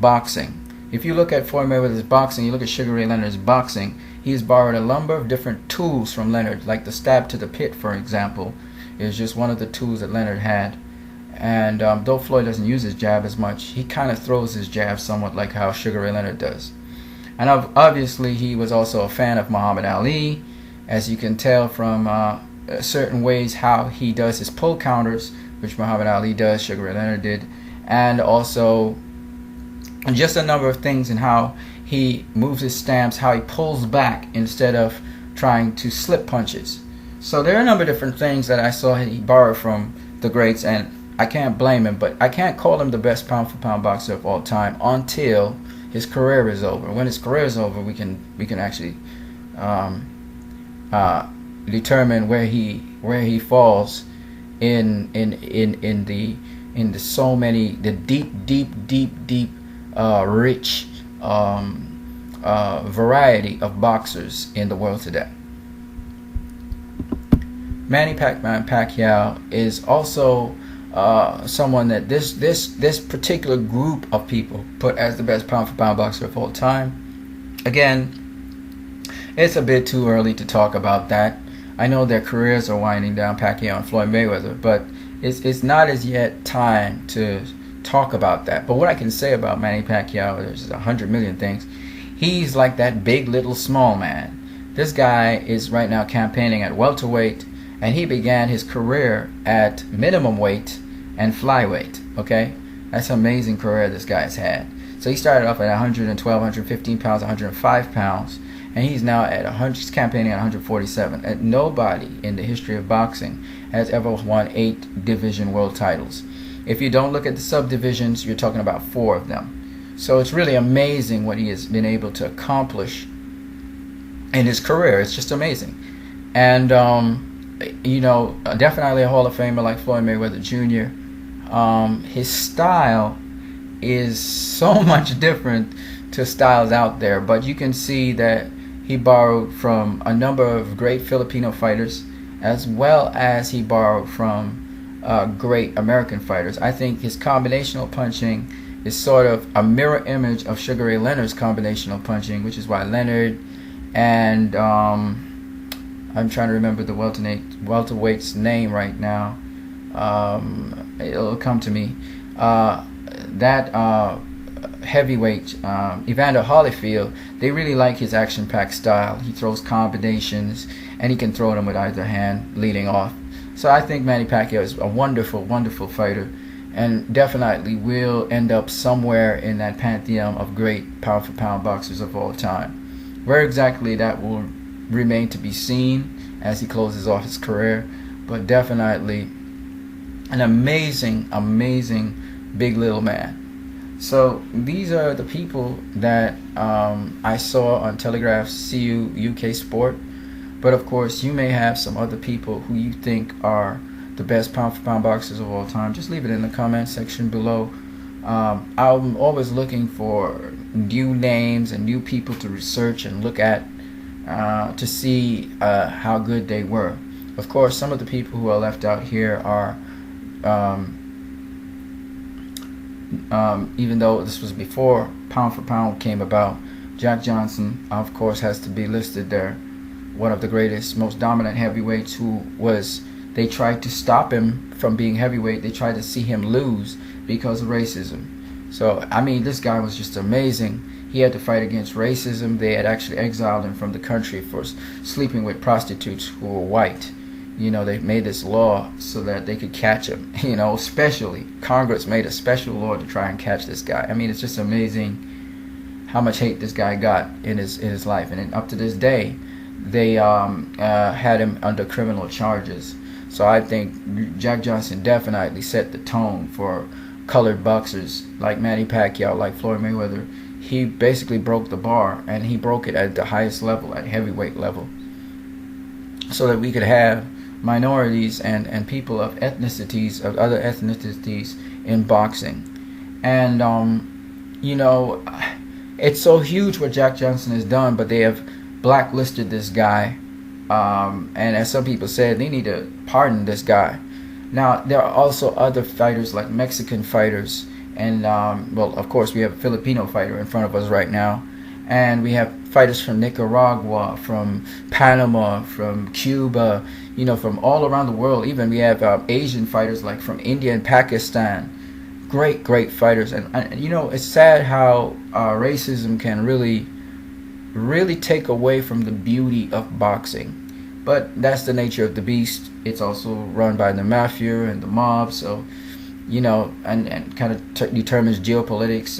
boxing. If you look at Floyd Mayweather's boxing, you look at Sugar Ray Leonard's boxing, he's borrowed a number of different tools from Leonard, like the stab to the pit, for example, is just one of the tools that Leonard had. And though Floyd doesn't use his jab as much, he kind of throws his jab somewhat like how Sugar Ray Leonard does. And obviously he was also a fan of Muhammad Ali, as you can tell from certain ways how he does his pull counters, which Muhammad Ali does, Sugar Ray Leonard did, and also just a number of things in how he moves his stance, how he pulls back instead of trying to slip punches. So there are a number of different things that I saw he borrowed from the greats, and I can't blame him, but I can't call him the best pound-for-pound boxer of all time until his career is over. When his career is over, we can actually determine where he falls in the so many the deep rich variety of boxers in the world today. Manny Pacquiao is also someone that this particular group of people put as the best pound-for-pound boxer of all time. Again, it's a bit too early to talk about that. I know their careers are winding down, Pacquiao and Floyd Mayweather, but it's not as yet time to talk about that. But what I can say about Manny Pacquiao, there's 100 million things. He's like that big little small man. This guy is right now campaigning at welterweight, and he began his career at minimum weight and flyweight. Okay, that's an amazing career this guy's had. So he started off at 112, 115 pounds, 105 pounds, and he's now at 100. He's campaigning at 147. And nobody in the history of boxing has ever won 8 division world titles. If you don't look at the subdivisions, you're talking about 4 of them. So it's really amazing what he has been able to accomplish in his career. It's just amazing. And definitely a Hall of Famer like Floyd Mayweather Jr. His style is so much different to styles out there, but you can see that he borrowed from a number of great Filipino fighters, as well as he borrowed from great American fighters. I think his combinational punching is sort of a mirror image of Sugar Ray Leonard's combinational punching, which is why Leonard and I'm trying to remember the welterweight's name right now. It'll come to me. That heavyweight, Evander Holyfield, they really like his action-packed style. He throws combinations, and he can throw them with either hand leading off. So I think Manny Pacquiao is a wonderful, wonderful fighter, and definitely will end up somewhere in that pantheon of great pound-for-pound boxers of all time. Where exactly that will remain to be seen as he closes off his career, but definitely an amazing big little man. So these are the people that I saw on Telegraph's CU UK Sport, but of course you may have some other people who you think are the best pound-for-pound boxers of all time. Just leave it in the comment section below. I'm always looking for new names and new people to research and look at to see how good they were. Of course, some of the people who are left out here are, even though this was before pound for pound came about, Jack Johnson, of course, has to be listed there. One of the greatest, most dominant heavyweights they tried to stop him from being heavyweight. They tried to see him lose because of racism. So, I mean, this guy was just amazing. He had to fight against racism. They had actually exiled him from the country for sleeping with prostitutes who were white. They made this law so that they could catch him. Especially Congress made a special law to try and catch this guy. I mean, it's just amazing how much hate this guy got in his life. And up to this day, they had him under criminal charges. So I think Jack Johnson definitely set the tone for colored boxers like Manny Pacquiao, like Floyd Mayweather. He basically broke the bar, and he broke it at the highest level, at heavyweight level, so that we could have minorities and people of ethnicities, of other ethnicities in boxing. And it's so huge what Jack Johnson has done, but they have blacklisted this guy, and as some people said, they need to pardon this guy. Now there are also other fighters like Mexican fighters And well, of course, we have a Filipino fighter in front of us right now, and we have fighters from Nicaragua, from Panama, from Cuba, from all around the world. Even we have Asian fighters like from India and Pakistan. Great fighters. And it's sad how racism can really take away from the beauty of boxing. But that's the nature of the beast. It's also run by the mafia and the mob, so and kind of determines geopolitics and